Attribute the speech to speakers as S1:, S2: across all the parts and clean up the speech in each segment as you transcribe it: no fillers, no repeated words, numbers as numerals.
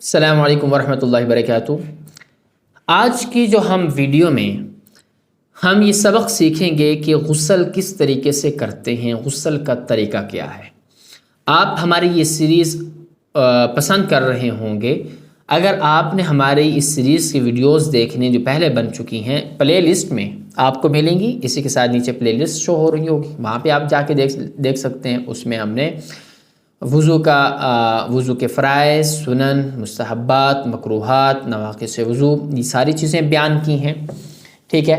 S1: السلام علیکم ورحمۃ اللہ وبرکاتہ۔ آج کی جو ہم ویڈیو میں ہم یہ سبق سیکھیں گے کہ غسل کس طریقے سے کرتے ہیں، غسل کا طریقہ کیا ہے۔ آپ ہماری یہ سیریز پسند کر رہے ہوں گے۔ اگر آپ نے ہماری اس سیریز کی ویڈیوز دیکھنے جو پہلے بن چکی ہیں، پلے لسٹ میں آپ کو ملیں گی، اسی کے ساتھ نیچے پلے لسٹ شو ہو رہی ہوگی، وہاں پہ آپ جا کے دیکھ سکتے ہیں۔ اس میں ہم نے وضو کے فرائض، سنن، مستحبات، مکروہات، نواقص وضو، یہ ساری چیزیں بیان کی ہیں، ٹھیک ہے۔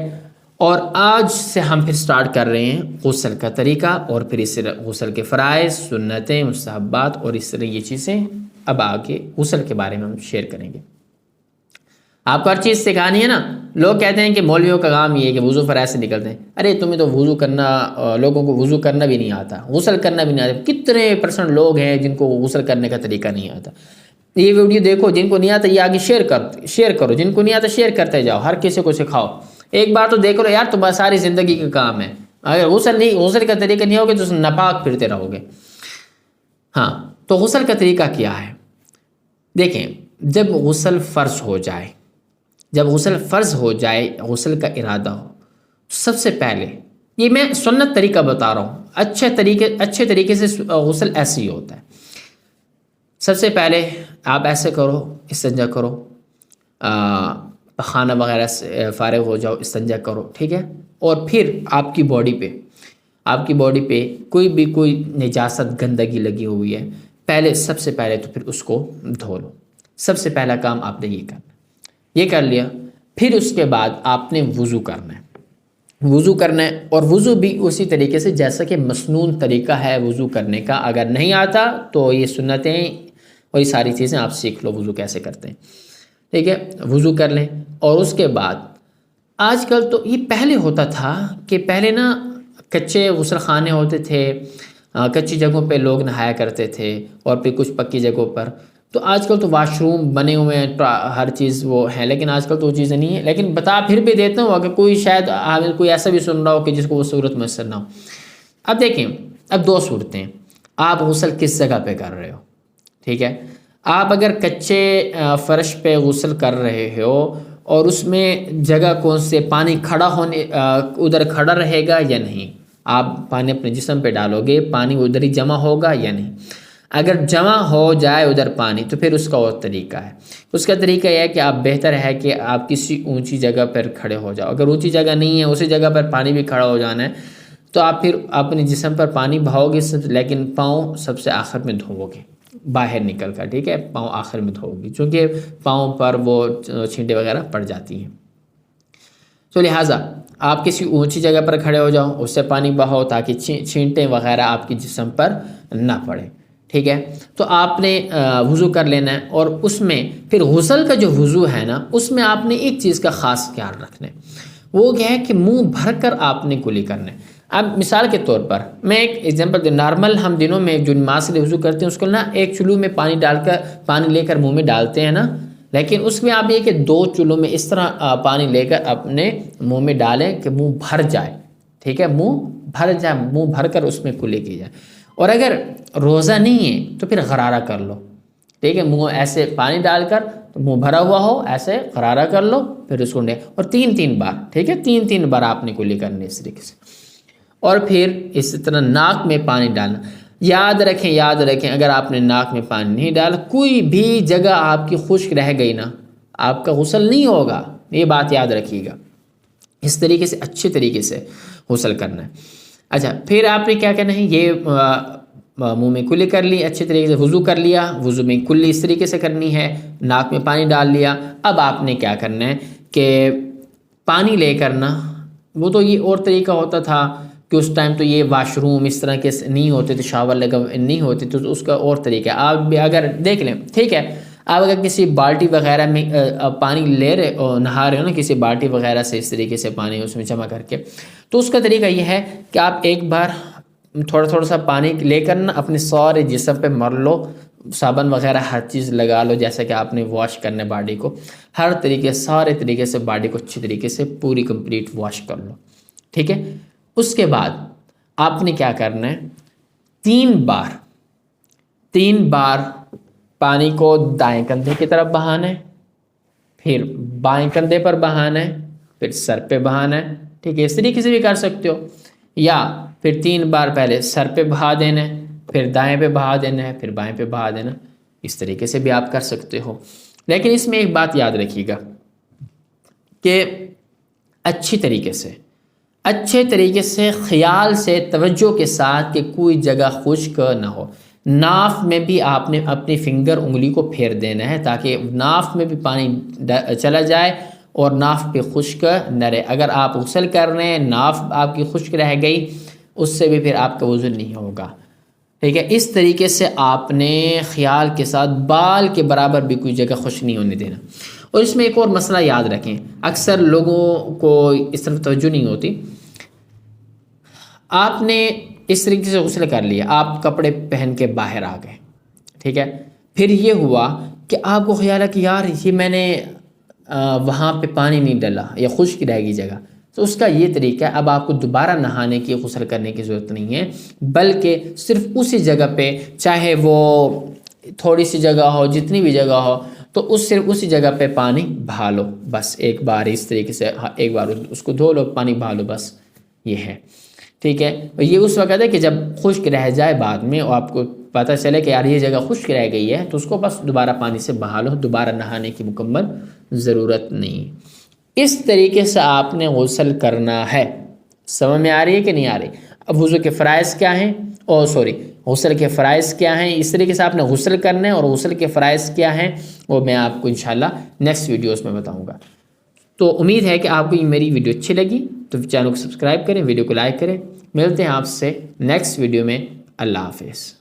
S1: اور آج سے ہم پھر سٹارٹ کر رہے ہیں غسل کا طریقہ، اور پھر اس طرح غسل کے فرائض، سنتیں، مستحبات، اور اس طرح یہ چیزیں اب آگے غسل کے بارے میں ہم شیئر کریں گے۔ آپ کو ہر چیز سکھانی ہے نا۔ لوگ کہتے ہیں کہ مولویوں کا کام یہ ہے کہ وضو فرائض سے نکلتے ہیں۔ ارے تمہیں تو وضو کرنا، لوگوں کو وضو کرنا بھی نہیں آتا، غسل کرنا بھی نہیں آتا۔ کتنے % لوگ ہیں جن کو غسل کرنے کا طریقہ نہیں آتا۔ یہ ویڈیو دیکھو، جن کو نہیں آتا یہ آگے شیئر کرو، جن کو نہیں آتا شیئر کرتے جاؤ، ہر کسی کو سکھاؤ۔ ایک بار تو دیکھ لو یار، تمہاری ساری زندگی کا کام ہے۔ اگر غسل کا طریقہ نہیں ہوگا تو ناپاک پھرتے رہو گے۔ ہاں، تو غسل کا طریقہ کیا ہے؟ دیکھیں، جب غسل فرض ہو جائے، غسل کا ارادہ ہو، سب سے پہلے یہ میں سنت طریقہ بتا رہا ہوں، اچھے طریقے سے غسل ایسے ہی ہوتا ہے۔ سب سے پہلے آپ ایسے کرو، استنجا کرو، پخانہ وغیرہ سے فارغ ہو جاؤ، استنجا کرو، ٹھیک ہے۔ اور پھر آپ کی باڈی پہ کوئی نجاست، گندگی لگی ہوئی ہے، سب سے پہلے تو پھر اس کو دھو لو۔ سب سے پہلا کام آپ نے یہ کر لیا۔ پھر اس کے بعد آپ نے وضو کرنا ہے، اور وضو بھی اسی طریقے سے جیسا کہ مسنون طریقہ ہے وضو کرنے کا۔ اگر نہیں آتا تو یہ سنتیں اور یہ ساری چیزیں آپ سیکھ لو، وضو کیسے کرتے ہیں، ٹھیک ہے۔ وضو کر لیں، اور اس کے بعد آج کل تو یہ پہلے ہوتا تھا کہ پہلے نا کچے غسل خانے ہوتے تھے، کچی جگہوں پہ لوگ نہایا کرتے تھے، اور پھر کچھ پکی جگہوں پر۔ تو آج کل تو واش روم بنے ہوئے ہیں، ہر چیز وہ ہے، لیکن آج کل تو وہ چیزیں نہیں ہیں۔ لیکن بتا پھر بھی دیتا ہوں، اگر کوئی ایسا بھی سن رہا ہو کہ جس کو وہ صورت میسر نہ ہو۔ اب دیکھیں، اب 2 صورتیں، آپ غسل کس جگہ پہ کر رہے ہو، ٹھیک ہے۔ آپ اگر کچے فرش پہ غسل کر رہے ہو، اور اس میں جگہ کون سے پانی ادھر کھڑا رہے گا یا نہیں، آپ پانی اپنے جسم پہ ڈالو گے، پانی ادھر ہی جمع ہوگا یا نہیں۔ اگر جمع ہو جائے ادھر پانی تو پھر اس کا اور طریقہ ہے۔ اس کا طریقہ یہ ہے کہ آپ بہتر ہے کہ آپ کسی اونچی جگہ پر کھڑے ہو جاؤ۔ اگر اونچی جگہ نہیں ہے، اسی جگہ پر پانی بھی کھڑا ہو جانا ہے، تو آپ پھر اپنے جسم پر پانی بہاؤ گے، لیکن پاؤں سب سے آخر میں دھوؤ گے، باہر نکل کر، ٹھیک ہے۔ پاؤں آخر میں دھوؤ گے، چونکہ پاؤں پر وہ چھینٹے وغیرہ پڑ جاتی ہیں۔ تو لہٰذا آپ کسی اونچی جگہ پر کھڑے ہو جاؤ، اس سے پانی بہاؤ تاکہ چھینٹیں وغیرہ آپ کے جسم پر نہ پڑے، ٹھیک ہے۔ تو آپ نے وضو کر لینا ہے، اور اس میں پھر غسل کا جو وضو ہے نا، اس میں آپ نے ایک چیز کا خاص خیال رکھنا ہے، وہ کیا ہے کہ منہ بھر کر آپ نے کلی کرنا ہے۔ اب مثال کے طور پر میں ایک ایگزامپل نارمل ہم دنوں میں جو نماز سے وضو کرتے ہیں، اس کو نا ایک چلو میں پانی لے کر منہ میں ڈالتے ہیں نا، لیکن اس میں آپ یہ کہ 2 چلو میں اس طرح پانی لے کر اپنے منہ میں ڈالیں کہ منہ بھر جائے، ٹھیک ہے، منہ بھر کر اس میں کلی کی جائے۔ اور اگر روزہ نہیں ہے تو پھر غرارہ کر لو، ٹھیک ہے، منہ ایسے پانی ڈال کر منہ بھرا ہوا ہو، ایسے غرارہ کر لو، پھر اس کو اور 3 بار، ٹھیک ہے، 3 بار آپ نے کلی کرنی اس طریقے سے۔ اور پھر اس طرح ناک میں پانی ڈالنا۔ یاد رکھیں اگر آپ نے ناک میں پانی نہیں ڈالا، کوئی بھی جگہ آپ کی خشک رہ گئی نا، آپ کا غسل نہیں ہوگا، یہ بات یاد رکھیے گا۔ اس طریقے سے اچھے طریقے سے غسل کرنا ہے۔ اچھا، پھر آپ نے کیا کرنا ہے، یہ منہ میں کلی کر لی، اچھے طریقے سے وضو کر لیا، وضو میں کلی اس طریقے سے کرنی ہے، ناک میں پانی ڈال لیا۔ اب آپ نے کیا کرنا ہے کہ پانی لے کرنا، وہ تو یہ اور طریقہ ہوتا تھا کہ اس ٹائم تو یہ واش روم اس طرح کے نہیں ہوتے تھے، شاور لگا نہیں ہوتے، تو اس کا اور طریقہ ہے۔ آپ بھی اگر دیکھ لیں، ٹھیک ہے، آپ اگر کسی بالٹی وغیرہ میں پانی لے رہے اور نہا رہے ہو نا، کسی بالٹی وغیرہ سے اس طریقے سے پانی اس میں جمع کر کے، تو اس کا طریقہ یہ ہے کہ آپ ایک بار تھوڑا سا پانی لے کر نا اپنے سارے جسم پہ مر لو، صابن وغیرہ ہر چیز لگا لو، جیسا کہ آپ نے واش کرنا ہے باڈی کو، سارے طریقے سے باڈی کو اچھی طریقے سے پوری کمپلیٹ واش کر لو، ٹھیک ہے۔ اس کے بعد آپ نے کیا کرنا ہے، 3 بار پانی کو دائیں کندھے کی طرف بہانا ہے، پھر بائیں کندھے پر بہانا ہے، پھر سر پہ بہانا ہے، ٹھیک ہے، اس طریقے سے بھی کر سکتے ہو، یا پھر 3 بار پہلے سر پہ بہا دینا ہے، پھر دائیں پہ بہا دینا ہے، پھر بائیں پہ بہا دینا، اس طریقے سے بھی آپ کر سکتے ہو۔ لیکن اس میں ایک بات یاد رکھیے گا کہ اچھے طریقے سے خیال سے توجہ کے ساتھ کہ کوئی جگہ خشک نہ ہو، ناف میں بھی آپ نے اپنی فنگر انگلی کو پھیر دینا ہے تاکہ ناف میں بھی پانی چلا جائے اور ناف پہ خشک نہ رہے۔ اگر آپ غسل کر رہے ہیں، ناف آپ کی خشک رہ گئی، اس سے بھی پھر آپ کا وضو نہیں ہوگا، ٹھیک ہے۔ اس طریقے سے آپ نے خیال کے ساتھ بال کے برابر بھی کوئی جگہ خشک نہیں ہونے دینا۔ اور اس میں ایک اور مسئلہ یاد رکھیں، اکثر لوگوں کو اس طرف توجہ نہیں ہوتی، آپ نے اس طریقے سے غسل کر لیا، آپ کپڑے پہن کے باہر آ گئے، ٹھیک ہے، پھر یہ ہوا کہ آپ کو خیال ہے کہ یار یہ میں نے وہاں پہ پانی نہیں ڈالا یا خشک رہ گئی جگہ، تو اس کا یہ طریقہ ہے، اب آپ کو دوبارہ نہانے کی غسل کرنے کی ضرورت نہیں ہے، بلکہ صرف اسی جگہ پہ، چاہے وہ تھوڑی سی جگہ ہو، جتنی بھی جگہ ہو، تو صرف اسی جگہ پہ پانی بہا لو، بس ایک بار اس طریقے سے ایک بار اس کو دھو لو، پانی بہا لو، بس یہ ہے، ٹھیک ہے۔ یہ اس وقت ہے کہ جب خشک رہ جائے بعد میں اور آپ کو پتہ چلے کہ یار یہ جگہ خشک رہ گئی ہے، تو اس کو بس دوبارہ پانی سے بہا لو، دوبارہ نہانے کی مکمل ضرورت نہیں۔ اس طریقے سے آپ نے غسل کرنا ہے۔ سمجھ میں آ رہی ہے کہ نہیں آ رہی؟ اب وضو کے فرائض کیا ہیں، غسل کے فرائض کیا ہیں، اس طریقے سے آپ نے غسل کرنا ہے، اور غسل کے فرائض کیا ہیں وہ میں آپ کو انشاءاللہ نیکسٹ ویڈیوز میں بتاؤں گا۔ تو امید ہے کہ آپ کو یہ میری ویڈیو اچھی لگی، تو چینل کو سبسکرائب کریں، ویڈیو کو لائک کریں۔ ملتے ہیں آپ سے نیکسٹ ویڈیو میں، اللہ حافظ۔